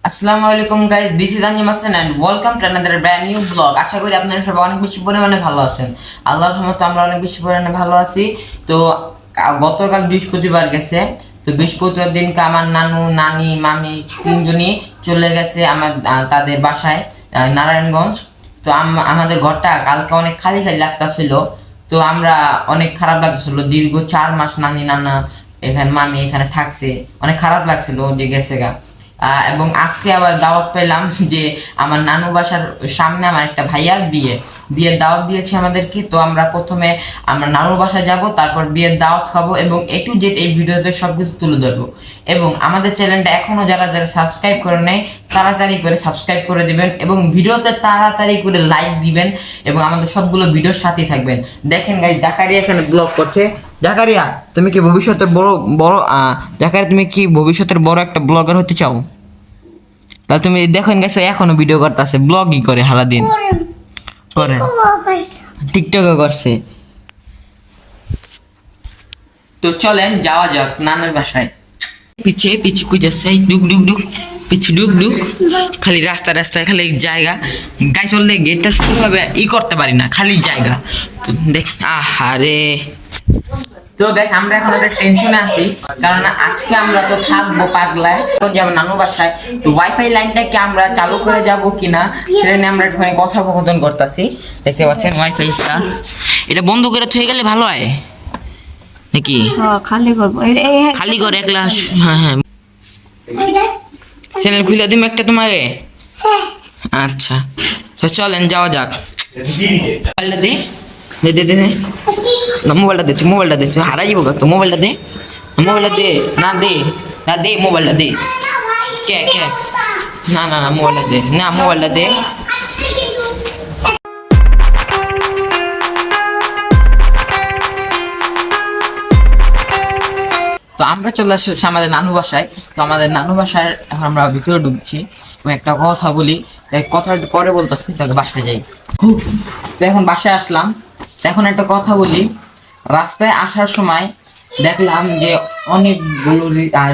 আসসালামু আলাইকুম guys, this is Anim Hasan and welcome to another brand new blog. আশা করি আপনারা সবাই অনেক বেশি পরিমাণে ভালো আছেন। আল্লাহর রহমতে আমরা অনেক বেশি পরিমাণে ভালো আছি। তো গতকাল বৃহস্পতিবার গেছে, তো বৃহস্পতিবার দিনকে আমার নানু নানি মামি তিনজনই চলে গেছে আমার তাদের বাসায় নারায়ণগঞ্জ। তো আমাদের ঘরটা কালকে অনেক খালি খালি লাগতেছিল। তো আমরা অনেক খারাপ লাগছিল, দীর্ঘ 4 মাস নানি নানা এখানে মামি এখানে থাকছে, অনেক খারাপ লাগছিল যে গেছে গা। এবং আজকে আবার দাওয়াত পেলাম যে আমার নানু বাসার সামনে আমার একটা ভাইয়ার বিয়ের দাওয়াত দিয়েছে আমাদেরকে। তো আমরা প্রথমে আমরা নানুর বাসায় যাব, তারপর বিয়ের দাওয়াত খাবো এবং A to Z এই ভিডিওতে সবকিছু তুলে ধরবো। এবং আমাদের চ্যানেলটা এখনো যারা যারা সাবস্ক্রাইব করে নেয় তাড়াতাড়ি করে সাবস্ক্রাইব করে দিবেন এবং ভিডিওতে তাড়াতাড়ি করে লাইক দিবেন এবং আমাদের সবগুলো ভিডিওর সাথেই থাকবেন। দেখেন গাইস, জাকারিয়া এখানে ব্লগ করছে। জাকারিয়া, তুমি কি ভবিষ্যতে বড় বড় জাকারিয়া, তুমি কি ভবিষ্যতের বড় একটা ব্লগার হতে চাও? তাহলে তুমি দেখেন গেছো এখনো ভিডিও করতেছে, ব্লগই করে সারাদিন করে, টিকটকও করছে। তো চলেন যাওয়া যাক নানার বাসায়। পিছে পিছে কই যাচ্ছে, ডুক ডুক ডুক, পিছে ডুক ডুক, খালি রাস্তা রাস্তায় খালি জায়গা। গাই চললে গেটটা ঠিকভাবে করতে পারি না, খালি জায়গা। তো দেখ, আহারে। তো দেখ, আমরা এখন একটা টেনশনে আছি, কারণ আজকে আমরা তো থাকবো পাগলায়, এখন যাবো নানু বাসায়। তো ওয়াইফাই লাইনটাকে আমরা চালু করে যাব কিনা সেটা নিয়ে আমরা একটুখানি কথোপকথন করতেছি। দেখতে পাচ্ছেন ওয়াইফাইটা, এটা বন্ধ করে থয়ে গেলে ভালো হয় নাকি? খালি করবো, খালি করে একলা। হ্যাঁ হ্যাঁ, চ্যানেল খুলে দিম একটা তোমাকে। আচ্ছা, তো চলেন যাওয়া যাক। মোবাইলটা দে দে দে দে না, মোবাইলটা দে, তুই হারাই যাবো তো। মোবাইলটা দে, মোবাইলটা দে, না দে, না দে, মোবাইলটা দে। কে কে, না না না, মোবাইলটা দে, না মোবাইলটা দে। তো আমরা চলে আসছি আমাদের নানু বাসায়। তো আমাদের নানু বাসায় এখন আমরা ভিতরে ঢুকছি এবং একটা কথা বলি, কথা পরে বলতেছি, তাকে বাসায় যাই। তো এখন বাসায় আসলাম। তো এখন একটা কথা বলি, রাস্তায় আসার সময় দেখলাম যে অনেকগুলো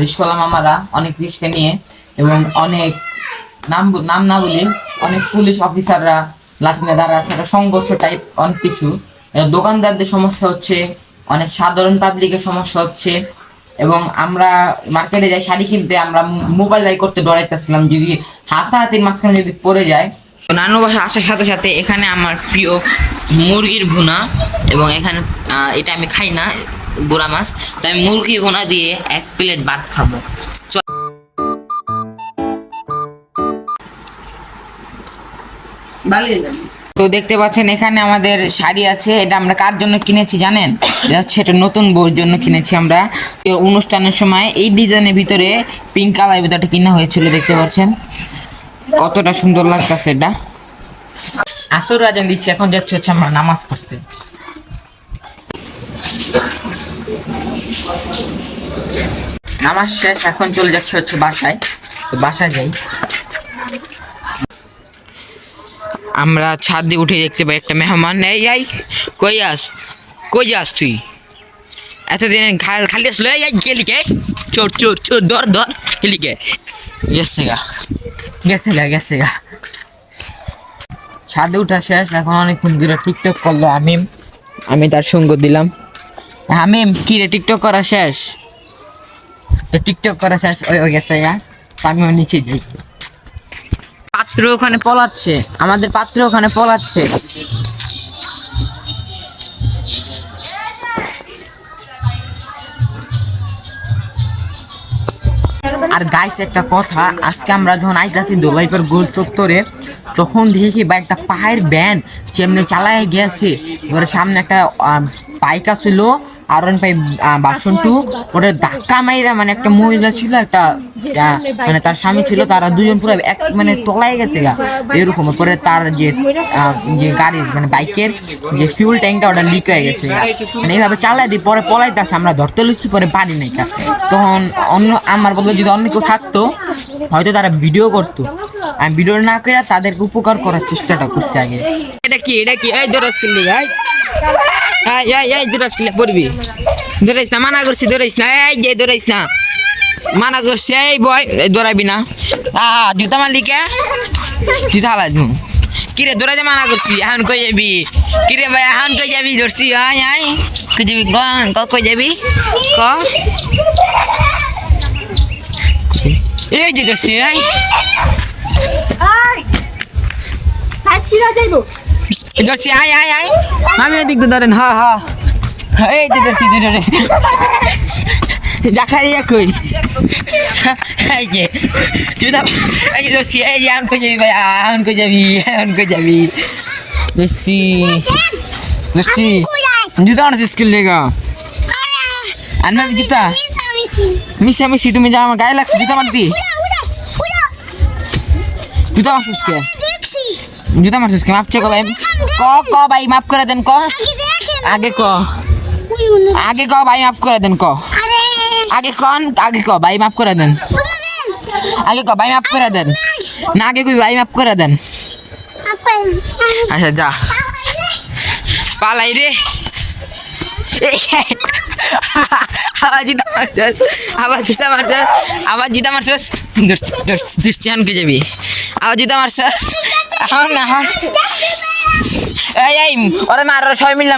রিস্কওয়ালা মামারা অনেক রিস্কা নিয়ে এবং অনেক নাম নাম না বলি অনেক পুলিশ অফিসাররা লাঠি নিয়ে দাঁড়া আছে, একটা সংঘর্ষ টাইপ অনেক কিছু। দোকানদারদের সমস্যা হচ্ছে, অনেক সাধারণ পাবলিকের সমস্যা হচ্ছে। এবং আমরা মার্কেটে যাই শাড়ি কিনতে, আমরা মোবাইল বাই করতে ডরাইতেছিলাম যদি হাতাহাতির মাঝখানে যদি পড়ে যায়। নানু বাসা আসার সাথে সাথে এখানে আমার প্রিয় মুরগির ভুনা, এবং এখানে এটা আমি খাই না গুড়া মাছ, তো আমি মুরগি ভুনা দিয়ে 1 প্লেট ভাত খাবো। তো দেখতে পাচ্ছেন এখানে আমাদের শাড়ি আছে, এটা আমরা কার জন্য কিনেছি জানেন? এটা হচ্ছে এটা নতুন বউর জন্য কিনেছি আমরা। অনুষ্ঠানের সময় এই ডিজাইনের ভিতরে পিঙ্ক কালারের ভিতরে কিনা হয়েছিল, দেখতে পাচ্ছেন কতটা সুন্দর লাগতেছে এটা। আসর আজান দিচ্ছি, এখন যাচ্ছে হচ্ছে আমরা নামাজ পড়তে। নামাজ শেষ, এখন চলে যাচ্ছে হচ্ছে বাসায়। তো বাসায় যাই। আমরা ছাদ দিয়ে উঠে দেখতে পাই একটা মেহমান। এই কই যাস তুই? এতদিন খালি আসলো, এই গেলিকে চোর চোর চোর, ধর ধর, গেলিকে গেছে গা। ছাদে উঠা শেষ, এখন অনেকক্ষণ ধরে টিকটক করলো আমি তার সঙ্গ দিলাম। হামিম, কি রে, টিকটক করা শেষ? টিকটক করা শেষ, ওই গেছে গা। আমিও নিচে যাই। পাত্র ওখানে পলাচ্ছে, আমাদের পাত্র ওখানে পলাচ্ছে। আর গাইস একটা কথা, আজকে আমরা যখন আইতাছি দোলাইপাড় গোল চত্বরে, তখন দেখি বা একটা পায়ের ব্যান যেমনি চালায় গেছে। এবারে সামনে একটা বাইক আসছিল, R1 ভার্সন 2, ওটা ধাক্কা মাইরা, মানে একটা মহিলা ছিল, একটা মানে তার স্বামী ছিল, তারা দুজন পুরো এক মানে তলায় গেছে গা এরকম। পরে তার যে গাড়ির মানে বাইকের যে ফিউল ট্যাঙ্কটা ওটা লিক হয়ে গেছে, মানে এইভাবে চালাই দিই। পরে পলাইতেছে, আমরা ধরতে লইছি, পরে পারি নাই। তখন আমার বললো যদি অন্য কেউ থাকতো হয়তো তারা ভিডিও করতো, আমি ভিডিও না করে তাদেরকে উপকার করার চেষ্টাটা করছি আগে। এটা কি এই দরজ কিনলি ভাই, এই দরজ কিনলে পড়বি, ধরেছ না, মানা করছি ধরেছ না, এই যে ধরেছ না, মানা করছি এই বয় দৌড়াবি না জুতা মালিকা জুতা হালাই দিন কিরে দৌড়াইতে মানা করছি এখন কই যাবি কিরে ভাই এখন কই যাবি ধরছি আয় আয় কই যাবি কই যাবি ক এই যে ধরছি আয় ধরছি আয় আয় আয় আমি ওই দিক দিয়ে ধরেন এই যে ধরছি ধরে জাকারিয়া কই এই যে জুতা এই যে ধরছি এই যে এখন কই যাবি ভাই এখন কই যাবি ধরছি জুতা আনছি স্কিল লেগা আনবি জুতা মিশামিশি তুমি যা আমার গায়ে লাগছে জুতা মারবি জুতা মারছিস কে জুতা মারছিস কে মাপ চেক ক ভাই মাফ করে দেন ক আগে ক ভাই মাফ করে দেন ক আগে ক ভাই মাফ করে দেন আগে ক ভাই মাফ করে দেন না আগে কই ভাই মাফ করে দেন আচ্ছা যা পালাই রে আবার জুতা মারছস দৃষ্টিয়ানকে যাবি আবার জুতা মারছস এখন না এই ওরে মার সবাই মিললে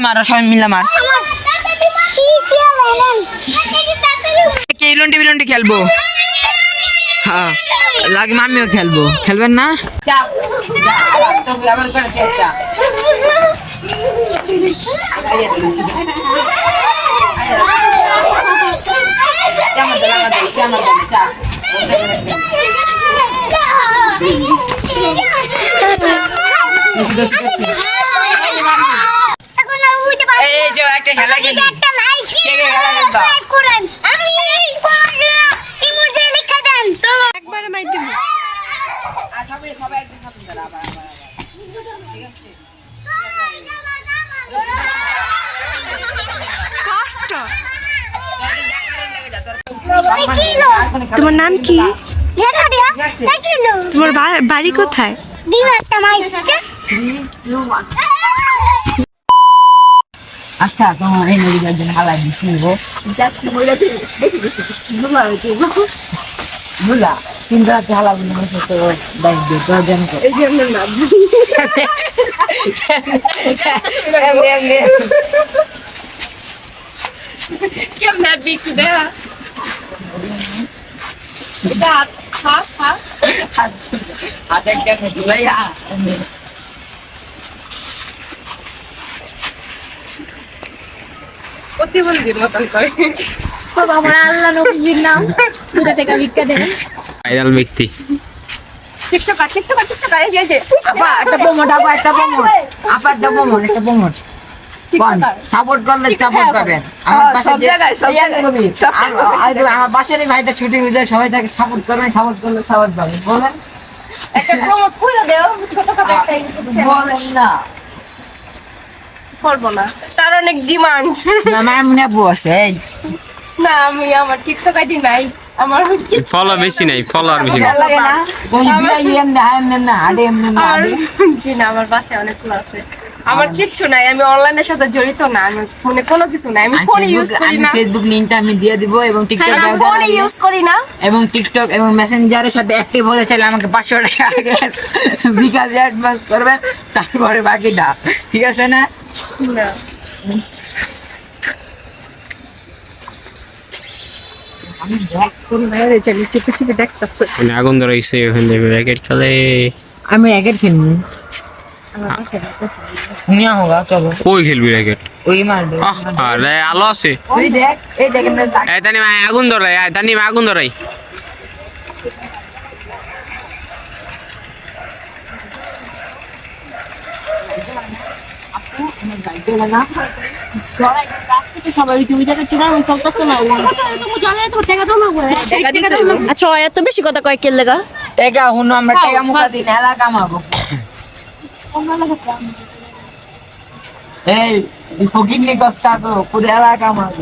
মার লন্ডি বিলন্ডি খেলবো হ্যাঁ লাগে আমিও খেলবেন না এই যে একটা খেলা খেলি একবারে মাইর দিব তোমার নাম কি তোমার বাড়ি কোথায় আচ্ছা তোমার এই নদীর জন্য হালাই দিচ্ছি বুঝলা তিন রাতে হালা এই জন্য কেমন একটু দেখা আল্লাহ নবীর নাম কোথা থেকে ভিক্ষা দেবেন ভাইরাল ব্যক্তি টিকটকার এই যে একটা প্রমোট সাপোর্ট করলে সাপোর্ট পাবেন আমার পাশে আমার পাশের ভাইটা ছুটি হয়ে যায় সবাই তাকে সাপোর্ট করবেন সাপোর্ট করলে সাপোর্ট পাবেন বলেন একটা প্রমোট করে দাও ছোটখাটো একটা বলেন না করবো না তার অনেক ডিমান্ড না ম্যাম নেবো আছে না আমি আমার টিকটক আইডি নাই আমার ফলো বেশি নাই ফলোয়ার বেশি নাই লাগে না কোন বিএম না হাইম না আডে এম না আর জি না আমার বাসায় অনেকগুলো আছে আমার কিচ্ছু নাই আমি অনলাইনের সাথে জড়িত না আমি ফোনে কোনো কিছু নাই আমি ফোন ইউজ করি না ফেসবুক লিংকটা আমি দিয়ে দিব এবং টিকটক আমি ফোন ইউজ করি না এবং টিকটক এবং মেসেঞ্জারের সাথে অ্যাক্টিভ হতে চাইলে আমাকে 500 টাকা আগে বিকাশ অ্যাডভান্স করবেন তারপরে বাকিটা ঠিক আছে না না আমি ব্যাক করে বাইরে চলি চিপে দেখতাছে মানে আগুন ধরাইছে ওখান থেকে র্যাকেট খেলে আমি র্যাকেট খেলবো নিয়া হোগা চলো কই খেলবি র্যাকেট ওই মার দে আরে আলো আছে ওই দেখ এই দেখেন না এই তানি ভাই আগুন ধরাই তানি ভাই আগুন ধরাই আচ্ছা এত বেশি কথা কয় কে লেগা টাকা হুনো আমরা টাকা মুখা দিন এলা কামাবো এই ফকিরনি কষ্ট তো পুরো এলাকা আমাকে।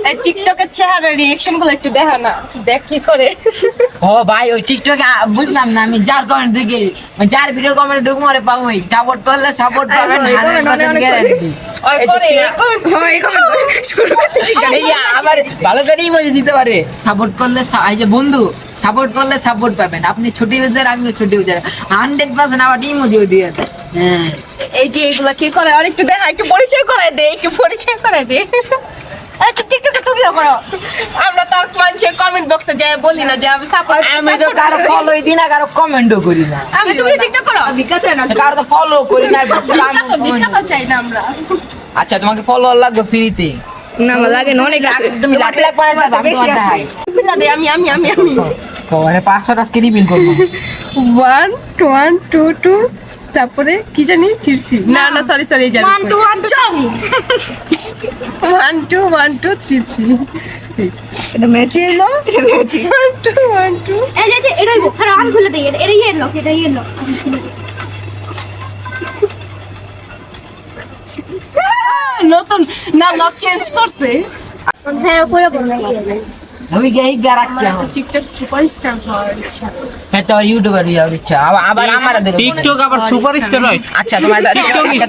এই টিকটকের চেহারা রিঅ্যাকশন গুলো একটু দেখা না, দেখ কি করে। ও ভাই ওই টিকটকে বুঝলাম না আমি, যার কমেন্ট দেখি যার ভিডিও কমেন্ট ঢুক মারে পাবো, সাপোর্ট করলে সাপোর্ট পাবেন 100% গ্যারান্টি। ওই করে এই কমেন্ট করে শুরু করতে আবার ভালো করে ইমোজি দিতে পারে, সাপোর্ট করলে এই যে বন্ধু সাপোর্ট করলে সাপোর্ট পাবেন, আপনি ছোট ইউজার আমিও ছোট ইউজার 100% আবার ইমোজিও দিয়ে দেয়। হ্যাঁ এই যে এগুলা কি করে আর একটু দেখা, একটু পরিচয় করায় দে, একটু পরিচয় করায় দে। এই তো টিকটকে তুমিও করো। আমরা তো আর মানুষের কমেন্ট বক্সে যাই বলি না যে আমি সাপোর্ট, আমি তো কারো ফলোই দিই না, কারো কমেন্টও করি না, আমি তুমি টিকটক করো? ভিক্ষা চাই না, কারো তো ফলো করি না। ভিক্ষা তো চাই না আমরা। আচ্ছা তোমাকে ফলোয়ার লাগবে ফ্রিতে? না আমার লাগে না, অনেক আছে। তুমি লাখ লাখ করে দাও, আমি তোমার দেখাই। না দে, আমি ওরে 500 আজকে রিবিন করব। 1 1 2 2 তারপরে কি জানি 3 3 না না সরি এই জানি 1 2 1 2 1 2 1 2 3 3 এটা ম্যাচ এলো, এটা ম্যাচ 1 2 1 2 এই যে এটাই খারাপ, আমি খুলে দেই। এটা ইয়েলো, এটা ইয়েলো। নতুন না লক চেঞ্জ করছে। হ্যাঁ করে বলবো। আমি কি এই রাখছি এখন? টিকটক সুপারস্টার হওয়ার ইচ্ছা। হ্যাঁ তো ইউটিউবার হওয়ার ইচ্ছা, আবার আমার দেবো। টিকটক আবার সুপারস্টার হয়? আচ্ছা তোমার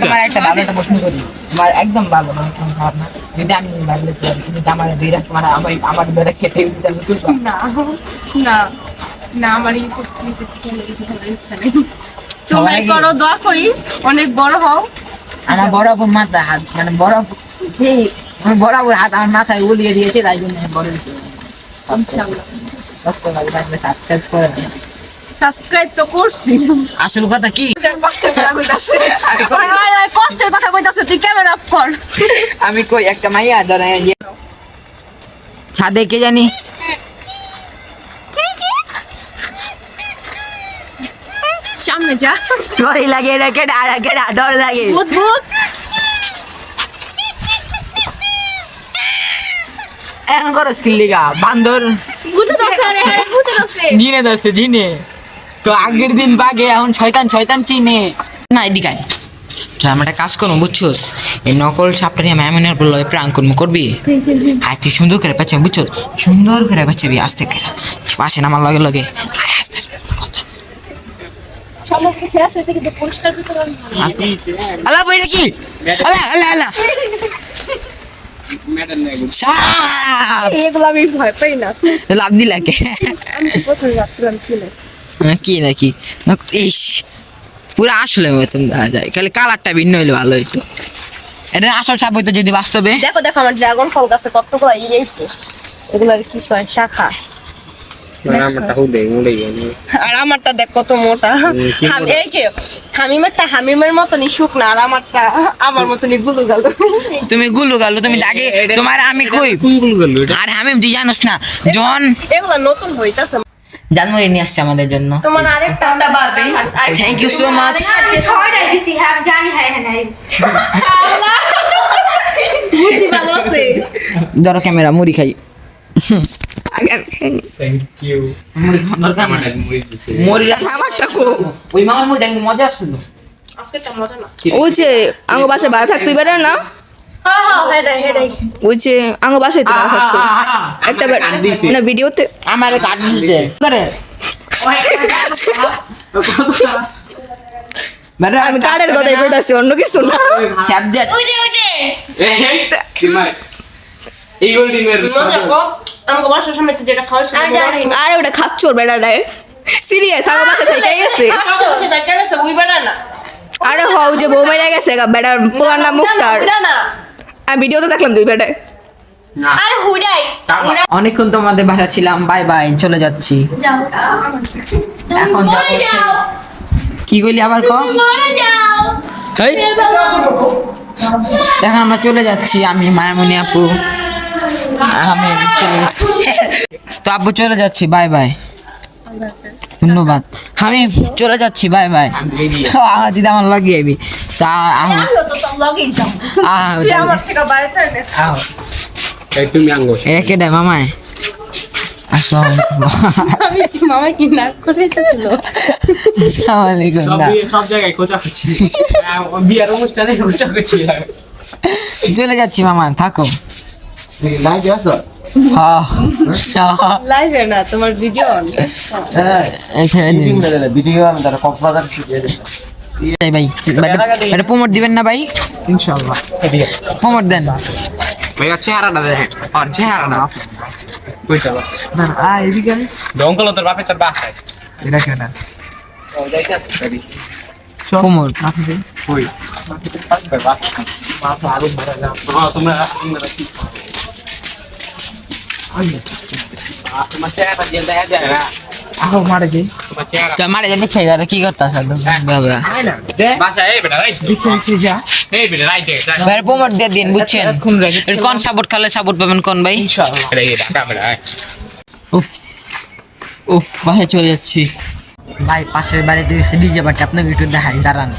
তোমার একটা ভালো একটা প্রশ্ন করি, তোমার একদম ভালো মানে কোনো ভাব না, যদি আমি ভাবলে তুমি আমার দুই রাখ তোমার আমার দুইটা খেতে দিতে আমি তুলবো না না না, আমার এই পরিস্থিতিতে ইচ্ছা নেই। তুমি করো, দোয়া করি অনেক বড় হও। আমার বরাবর মাথা হাত মানে বরাবর এই আমি বরাবর হাত আমার মাথায় উলিয়ে দিয়েছে, তাই জন্য আমি বড় হয়েছি। ইনশাআল্লাহ কষ্ট লাগে সাবস্ক্রাইব করে না। সাবস্ক্রাইব তো করছি। আসল কথা কি কষ্টের কথা কইতাছে, তুই ক্যামেরা অফ কর। আমি কই একটা মাইয়া ধরে ছাদে কে জানি সামনে যা, ভয় লাগে, রেখে ডর লাগে। ভূত ভূত এখন করো স্কিল লিগা বান্দর ভূতে দছে, আরে হ্যাঁ ভূতে দছে। জিনে ধরছে জিনে, তো আগের দিন বাগে এখন শয়তান চিনে না। এদিকে আয়। তো আমরা একটা কাজ করবো বুঝছোস, এই নকল সাপটা নিয়ে ম্যামনের বললো প্রাণ কর্ম করবি। আর তুই সুন্দর করে বাচ্চা বুঝছো, সুন্দর করে বাচ্চাবি আস্তে করে পাশে নামার লগে লগে আস্তে আস্তে কথা। সমস্ত শেষ হইতে কিন্তু পরিষ্কার ভিতরে আল্লাহ বইটা কি? আল্লাহ আল্লাহ আল্লাহ সাপ! এগুলো আমি ভয় পাই না। লাভ দিলাকে আমি তো প্রথমে ভাবছিলাম কি না, কি নাকি ইস পুরো আসলে মতন দেখা যায়, খালি কালারটা ভিন্ন হইলে ভালো হইতো। এটা আসল সাপ হইতো যদি বাস্তবে। দেখো দেখো আমার ড্রাগন ফল গাছে কতগুলো ইয়েছে, এগুলার কি কয় শাখা। আমারটা হুদে মুড়ে গেল। আর আমারটা দেখ কত মোটা। এই যে হামিমের মতনই শুকনা, আর আমারটা আমার মতনই গুলু গেল। তুমি গুলু গালো, তুমি আগে তোমার আমি কই কোনগুলো গেল এটা? আর আমি তুই জানোস না জন এগুলা নতুন হইতাছে। জানুয়ারি নিয়ে আসছে আমাদের জন্য। তোমার আরেকটা বাড়বে। Thank you so much. আমি ছয়টাই দিছি, হ্যাঁ আমি জানি। হ্যাঁ হ্যাঁ বুদ্ধি ভালো আছে। ধরো ক্যামেরা, মুড়ি খাই। Thank you. মুড়ি আমারটা কো ওই মামার মুড়ি একদম মজা আসছিল। আজকেরটা মজা না। ওই যে আঙ্গ বাসায় ভাড়া থাকতো এবারে না, হ্যাঁ হ্যাঁ হেডাই ওই যে আঙ্গ বাসায় তো ভাড়া থাকতো একটা না ভিডিওতে। আমার কাট দিছে করে আমি কার্ডের কথাই কইতাছি, অন্য কিছু না। সাবজেক্ট ওই যে ইগল ডিমের মজা কম। আমাকে বাসার সামনে যেটা খাওয়ার আমি জানি। আরে ওটা খাচ্ছর বেড়াটায় সিরিয়াস, আঙ্গ বাসা থেকে গেছে। আরে হও যে বউ মেরে গেছে বেড়ার পোয়ার নাম মুক্তার, আমি ভিডিওতে দেখলাম দুই বেটায়। আরে হুডাই অনেকক্ষণ তোমাদের বাসা ছিলাম, বাই বাই চলে যাচ্ছি। যাও। এখন মরে যাবো হচ্ছে- যাও, কি কইলি আবার কম? মরে যাও। এই এখন আমরা চলে যাচ্ছি, আমি মায়ামণি আপু আমি চলে যাচ্ছি। তো আপু চলে যাচ্ছি, বাই বাই ধন্যবাদ। আমি চলে যাচ্ছি, বাই বাই। আমার দিদি আমার লাগিয়ে আইবি তা আহ তুমি আঙ্গ এটা কেডা মামায়? মামা কি নাক করে আসসালামু আলাইকুম। সব জায়গায় খোঁচা খুঁজি বিয়ার অনুষ্ঠানে খোঁচা খুঁজি চলে যাচ্ছি মামা, থাকো। তুই লাইভে আছো? হ্যাঁ লাইভে না, তোমার ভিডিও হ্যাঁ ছেড়ে দিন ভিডিও না, ভিডিও আমি তার কক্সবাজার দিয়ে দিলাম। এই ভাই, এটা প্রমোট দিবেন না ভাই? ইনশাআল্লাহ প্রমোট দেন। ভাই আর চেহারাটা দেখেন, আর চেহারাটা কই চলো না এদিকে দঙ্কল তোর বাপে তোর বাসায় এটা কেন প্রমোট কই মাথা আরো মারা যাও তোমরা কি তোমার চেহারা দিয়ে দেখা যায় না আহো মারে যে তোমার চেহারা তো মারে জানি খেয়ে গেল, কি করতে আসলে বাবা বাসায় এই বেটা রাইট দেখি যা এই বেটা রাইট ভাই প্রমোট দিয়ে দিন, বুঝছেন? কোন সাপোর্ট খালে সাপোর্ট পাবেন কোন ভাই? ইনশাআল্লাহ এই ক্যামেরা উফ উফ, বাসায় চলে যাচ্ছি ভাই। পাশের বাড়িতে গেছে ডিজে পার্টি, আপনাকে একটু দেখাই, দাঁড়ান।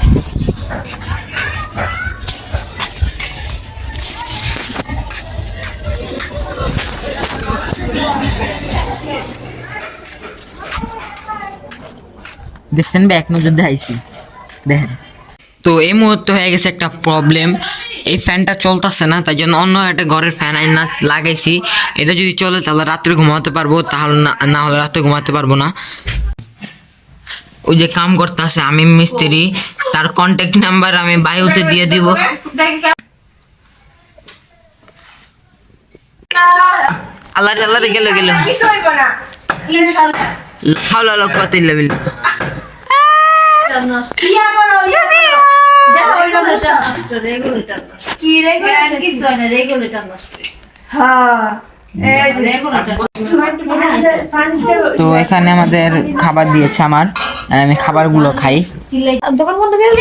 দেখছেন ভাই, এক নজর দেখাইছি, দেখেন। তো এই মুহূর্তে হয়ে গেছে একটা প্রবলেম, এই ফ্যানটা চলতেছে না, তাই জন্য অন্য একটা ঘরের ফ্যান আইনা লাগাইছি। এটা যদি চলে তাহলে রাত্রে ঘুমাতে পারবো, তাহলে না হলে রাত্রে ঘুমাতে পারবো না। ওই যে কাম করতে আছে আমি মিস্ত্রি, তার কন্ট্যাক্ট নাম্বার আমি বায়োতে দিয়ে দিব। আল্লাহ আল্লাহ গেল গেল হাওলা লোক কত লেভেল তো এখানে আমাদের খাবার দিয়েছে আমার, আর আমি খাবারগুলো খাই।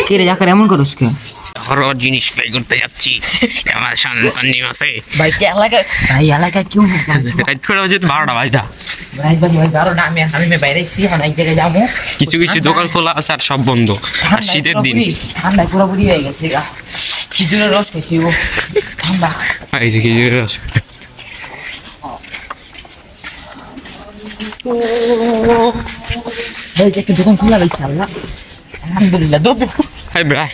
কে রে জাকার এমন করুস কে? হরর জিনিস প্লে করতে যাচ্ছি আমার সন্তানি আছে ভাই কে এলাকায়, ভাই এলাকায় কেউ রাত করে বাজে 12টা বাজে ভাই বারোটা, আমি বাইরেছি, এখন এক জায়গায় যাবো। কিছু কিছু দোকান খোলা আছে আর সব বন্ধ আর শীতের দিন ঠান্ডায় পুরোপুরি হয়ে গেছে গা, খিচুড়ের রস খেয়েছি ও ঠান্ডা। এই যে কিছু আছে ভাই একটা দোকান খোলা রয়েছে, আল্লাহ আলহামদুলিল্লাহ। হাই ব্রাই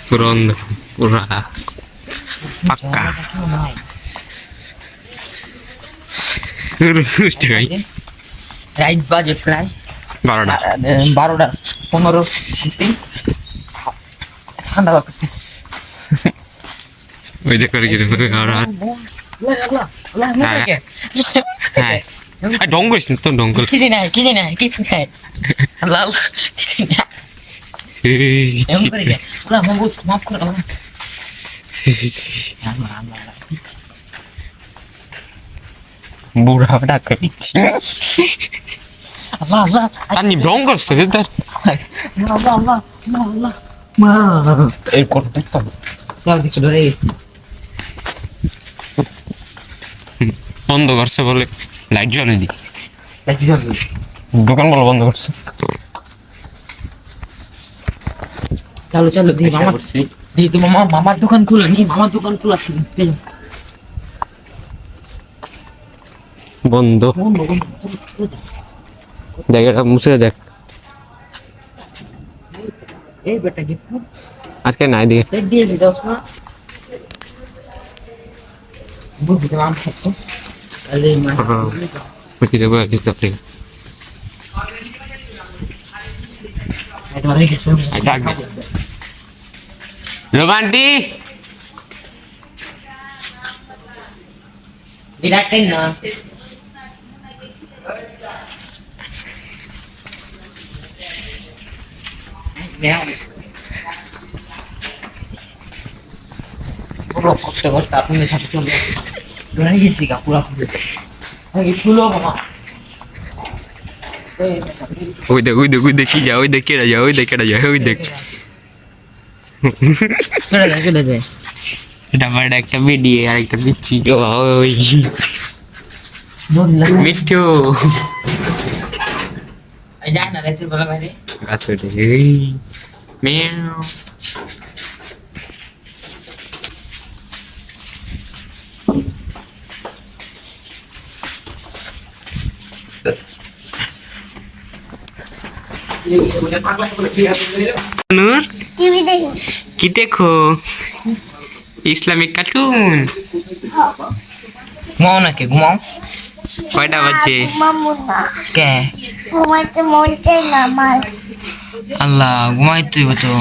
পুরো পুরা পাক্কা রুস্টে ভাই রাইট বাজে প্রায় 12টা 12:15 something। ঠান্ডা লাগতেছে। ওই দেখো কি আর হ্যাঁ আর ডঙ্গল তো ডঙ্গল কি নাই লাল এমন করে গে আল্লাহ মাফ করে আল্লাহ বুড়া ডাক দিচ্ছি আল্লাহ আল্লাহ আনি ডঙ্গল সে তার আল্লাহ আল্লাহ আল্লাহ এর করতে তো সব কিছু ধরে গেছি। বন্ধ করছে বলে লাইট জ্বলে দি দেখি যাবি দোকান বলে বন্ধ করছে চলো চলো দি মামা দি তো মামার দোকান খুলে নি, মামার দোকান খোলা ছিল বন্ধ দেখ এটা মুছে দেখ এই বেটা কি আজকে নাই দিকে রেড দিয়ে দিস না বুঝি তো আম খাচ্ছ আরে মা কি দেবো কিছু আপনি এটা রে কিছু ডাক দে রোমান্টি এটা কেন না পুরো করতে করতে আপনাদের সাথে চলে ধরে গেছি গা পুরা ফুলো মামা ওই দেখ কি যা ওই দেখ কেটে যা ওই দেখ কেটে যা ওই দেখ কেটে যায় এটা আমার একটা ভিডিও আর একটা বিচ্ছি ওই মিঠু যায় না রাতের বেলা বাইরে গাছ ওঠে মিয়াও টিভি দেখি কি দেখো ইসলামিক কার্টুন ঘুমাও নাকি ঘুমাও কয়টা বাজে মামুনা কে ঘুমাইতে মন চাই না আমার আল্লাহ ঘুমাই তুই তো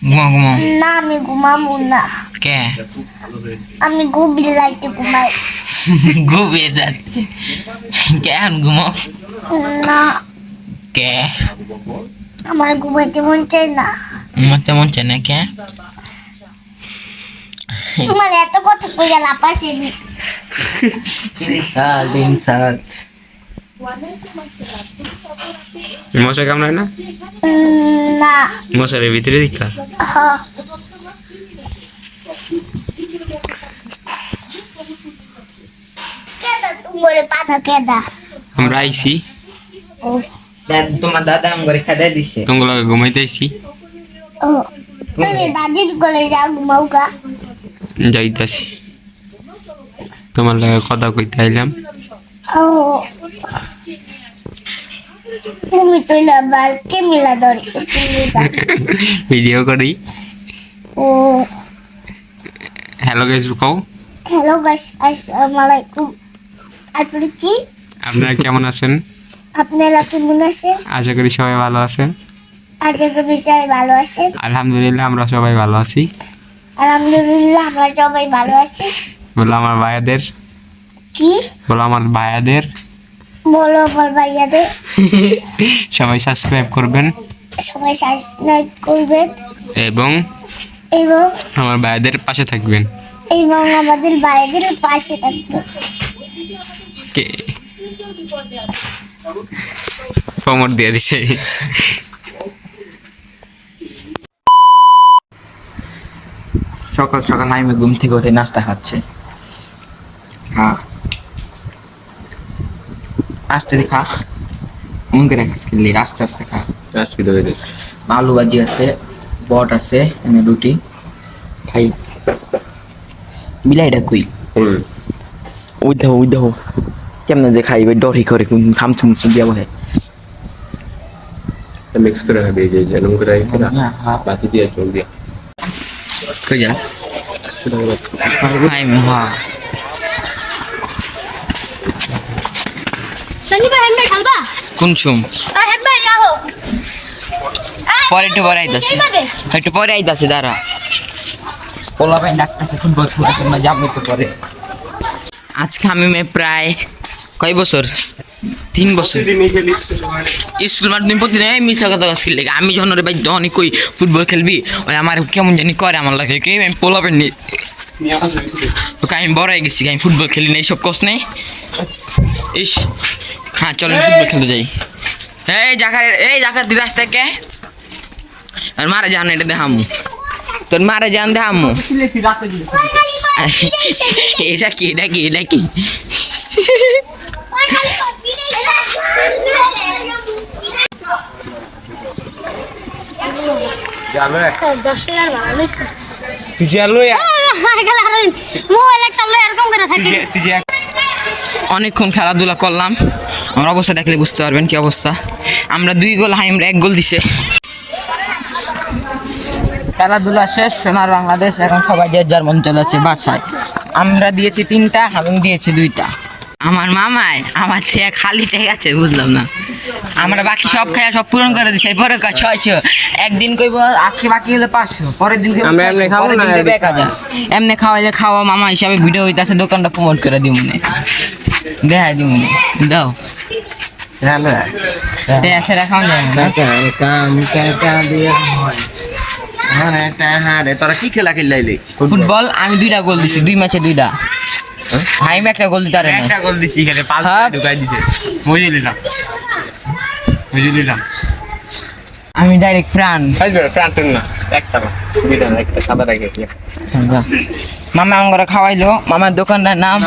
ঘুমাও ঘুমাও না আমি ঘুমাবো না কে আমি গভীর রাইতে ঘুমাই ঘুমিয়ে যাচ্ছে কেন ঘুমাও না কে আমার ঘুমাইতে মন চাই না ঘুমাতে মন চায় না কে তোমার এত কথা কইয়া লাভ আসেনি ইনসাল্ট মশা কামড়ায় না না মশারের ভিতরে দেখা হ্যাঁ কেদা তোমার পাতা কেদা আমরা আইছি ও তোমার দাদা আমার খেতে দিছে তোমার ঘুমাইতে আইছি ও তুমি দাদির কোলে যাও ঘুমাওগা যাইতাছি তোমার লাগে কথা কইতে আইলাম ও তুমি তৈলা বাল কে মিলা ধরি ভিডিও করি ও হ্যালো গাইস কও হ্যালো গাইস আসসালামু আলাইকুম আপনি কি আপনারা কেমন আছেন আপনারা কেমন আছেন আশা করি সবাই ভালো আছেন আজকে বিষয় ভালো আছেন আলহামদুলিল্লাহ আমরা সবাই ভালো আছি আলহামদুলিল্লাহ আমরা সবাই ভালো আছি বলো আমার ভাইয়াদের কি বলো আমার ভাইয়াদের বলো আমার ভাইয়াদের সবাই সাবস্ক্রাইব করবেন সবাই সাবস্ক্রাইব করবেন এবং এবং আমার ভাইয়াদের পাশে থাকবেন এবং আমাদের ভাইদের পাশে থাকবেন কে প্রমোট দিয়ে দিছে সকাল সকাল আমি ঘুম থেকে উঠে নাস্তা খাচ্ছে হ্যাঁ আস্তে খা মন করে খাচ্ছি আস্তে আস্তে খা আলু ভাজি আছে বট আছে এনে রুটি খাই বিলাইটা কই ওই দেখো কেমন যে খাইবে ডরি করে খামছুম দিয়া বহে মিক্স করে খাবি যে এরকম করে বাতি দিয়ে চল দিয়া কই যা হাই মে হ্যাঁ সঞ্জীব ভাই হেলমেট খালবা কোন ছুম হেলমেট ইয়াহো পরে একটু পরে আইতাছি একটু পরে আইতাছি দাঁড়া পোলা পাই ডাকতেছে ফুটবল খেলার জন্য যাবো একটু পরে আজকে আমি প্রায় কয় বছর 3 বছর স্কুল মাঠে প্রতিদিন মিশা কথা স্কিল লেগে আমি যখন ওরে ভাই যখনই কই ফুটবল খেলবি ওই আমার কেমন জানি করে আমার লাগে কি আমি পোলা পাই নি ওকে আমি বড় হয়ে গেছি আমি ফুটবল খেলি না এইসব কষ্ট নেই ইস হ্যাঁ চলেন ফুটবল খেলতে যাই এই জাকার দি রাস্তা কে আর মারা যান এটা দেখামু তোর মারা যান দেখামু এটা কি তুই যে আলো অনেকক্ষণ খেলাধুলা করলাম আমার অবস্থা দেখলে বুঝতে পারবেন কি অবস্থা আমরা 2 গোল হাইমরা 1 গোল দিছে খেলাধুলা শেষ সোনার বাংলাদেশ এখন সবাই যে যার মন চলেছে বাসায় আমরা দিয়েছি 3টা হামিম দিয়েছি 2টা আমার মামাই আমার সে খালি ঠিক আছে বুঝলাম না আমরা বাকি সব খাইয়া সব পূরণ করে দিছি পরে 600 একদিন কইব আজকে বাকি হলে 500 পরের দিন কইব আমরা এমনি খাবো না 1000 এমনি খাওয়াইলে খাওয়া মামা হিসাবে ভিডিও হইতাছে দোকানটা প্রমোট করে দিমুনে দেখাই দিমুনে দাও হ্যালো সেটা খাওয়া যায় না তোরা কি খেলা খেলাইলি ফুটবল আমি 2টা গোল দিছি 2 ম্যাচে 2টা হাইম একটা গোল দিতে পারে না একটা গোল দিছি এখানে 5 হ্যাঁ। ঢুকাই দিছে বুঝলিলাম আমি ডাইরেক্ট প্রাণ ফ্রান্টন না একটা না দুইটা না একটা সাদা রেখেছি মামা আমরা খাওয়াইলো মামার দোকানটার নাম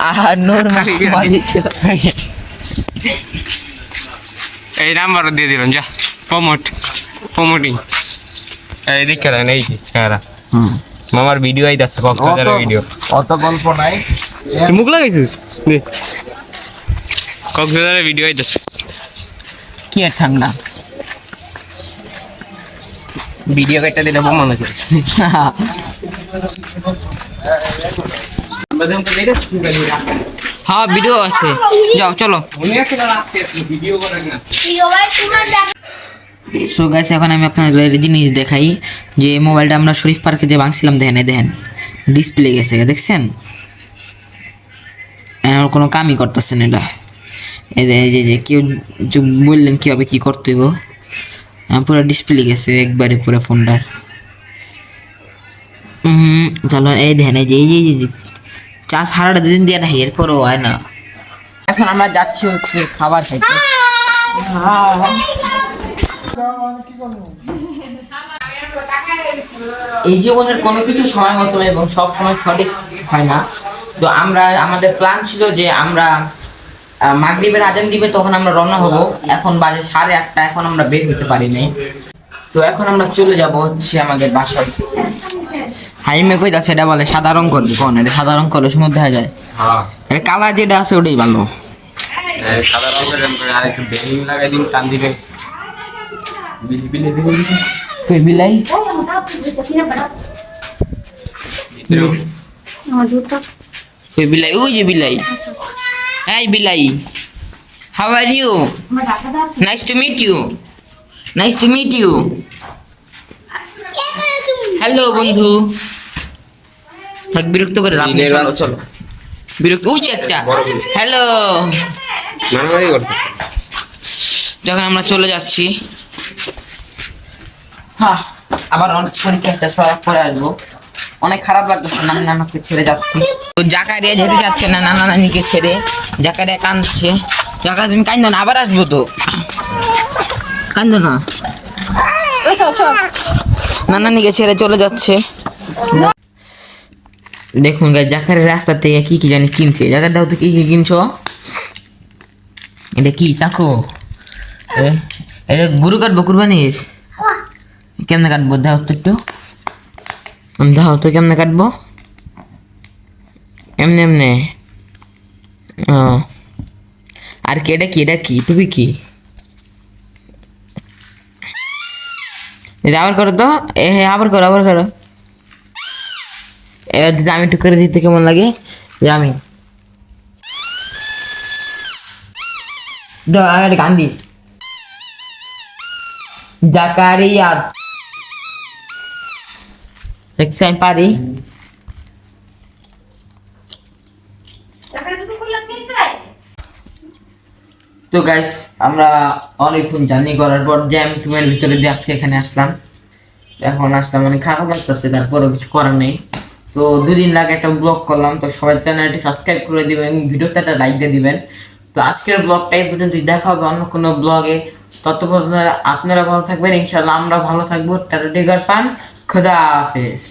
আর নূর মালিক এই নাম্বার দিয়ে দিলাম যা প্রমোটিং এই দেখে দেন এই যে হ্যাঁ মামার ভিডিও আইতাছে কক্সবাজারের ভিডিও অত গল্প নাই মুখ লাগাইছিস দে কক্সবাজারের ভিডিও আইতাছে কি আর ঠান্ডা ভিডিও কেটে দিলে মনে হচ্ছে হ্যাঁ ভিডিও আছে, যাও চলো। সো গাইস এখন আমি আপনাদের একটা জিনিস দেখাই, যে মোবাইলটা আমরা শরীফ পার্কে যে ভাঙছিলাম, দেখেন ডিসপ্লে গেছে, দেখছেন? আমার কোনো কামই করতেছে না এটা। এই যে কেউ বললেন কীভাবে কী করতে হইব, পুরো ডিসপ্লে গেছে একবারে পুরো ফোনটার। চলো এই দেখেন, এই যে চাষ হারাটা দিন দিয়ে না, এরপরও হয় না। এখন আমরা যাচ্ছি হচ্ছে খাবার খাইতে। এই জীবনের কোনো কিছু সময় মতো এবং সব সময় সঠিক হয় না। তো আমরা আমাদের প্ল্যান ছিল যে আমরা মাগরিবের আজান দিবে তখন আমরা রওনা হব। এখন বাজে 8:30, এখন আমরা বের হতে পারিনি। তো এখন আমরা চলে যাব হচ্ছে আমাদের বাসায়। হাইমে কই যাচ্ছে, এটা বলে সাদা রং করবি, কোন এটা সাদা রং করলে সুন্দর দেখা যায়। এটা কালার যেটা আছে ওটাই ভালো। সাদা রঙের আর একটু বেলুন লাগাই দিন কান দিবে কই বিলাই? কই বিলাই? ওই যে বিলাই। এই বিলাই, how are you? Nice to meet you. Nice to meet you. Hello বন্ধু। থাক, বিরক্ত করে লাভ নেই, চলো চলো। বিরক্ত, ওই যে একটা হ্যালো। মারামারি করতে যখন আমরা চলে যাচ্ছি, হ্যাঁ আবার অনেক পরীক্ষা একটা সব পরে আসবো। অনেক খারাপ লাগতেছে, নানি নানাকে ছেড়ে যাচ্ছি। তো জাকারিয়া যেতে যাচ্ছে না, নানা নানিকে ছেড়ে। জাকারিয়া কাঁদছে। জাকা তুমি কান্দো না, আবার আসবো তো, কান্দো না। নানানিকে ছেড়ে চলে যাচ্ছে। দেখুন গাইস, জাকারিয়া রাস্তা থেকে কি কি জানি কিনছে। জাকার দাও তো কি কি কিনছো? এটা কি চাকু? এটা গরু কাটবো কুরবানির? কেমনে কাটবো দাও তো একটু, দাও তো কেমনে কাটবো? এমনি এমনি। ও আর কি? এটা কি? এটা কি টুপি? কি এটা? আবার করো তো, আবার করো, আবার করো। এবার দিদি আমি একটু করে দিতে কেমন লাগে? যে আমি গান দি, জাকারিয়া দেখছি আমি পারি। তো গাইস আমরা অনেকক্ষণ জার্নি করার পর জ্যাম টুমের ভিতরে দিয়ে আজকে এখানে আসলাম। এখন আসলাম, অনেক খারাপ লাগতেছে, তারপরেও কিছু করার নেই। তো 2 দিন আগে একটা ব্লগ করলাম, তো সবাই চ্যানেলটি সাবস্ক্রাইব করে দিবেন, ভিডিওতে একটা লাইক দিয়ে দিবেন। তো আজকের ব্লগটা এই পর্যন্ত, দেখা হবে অন্য কোনো ব্লগে। তত পর্যন্ত আপনারা ভালো থাকবেন, ইনশাআল্লাহ আমরা ভালো থাকবো। টাটা, টেকার পান, খোদা হাফেজ।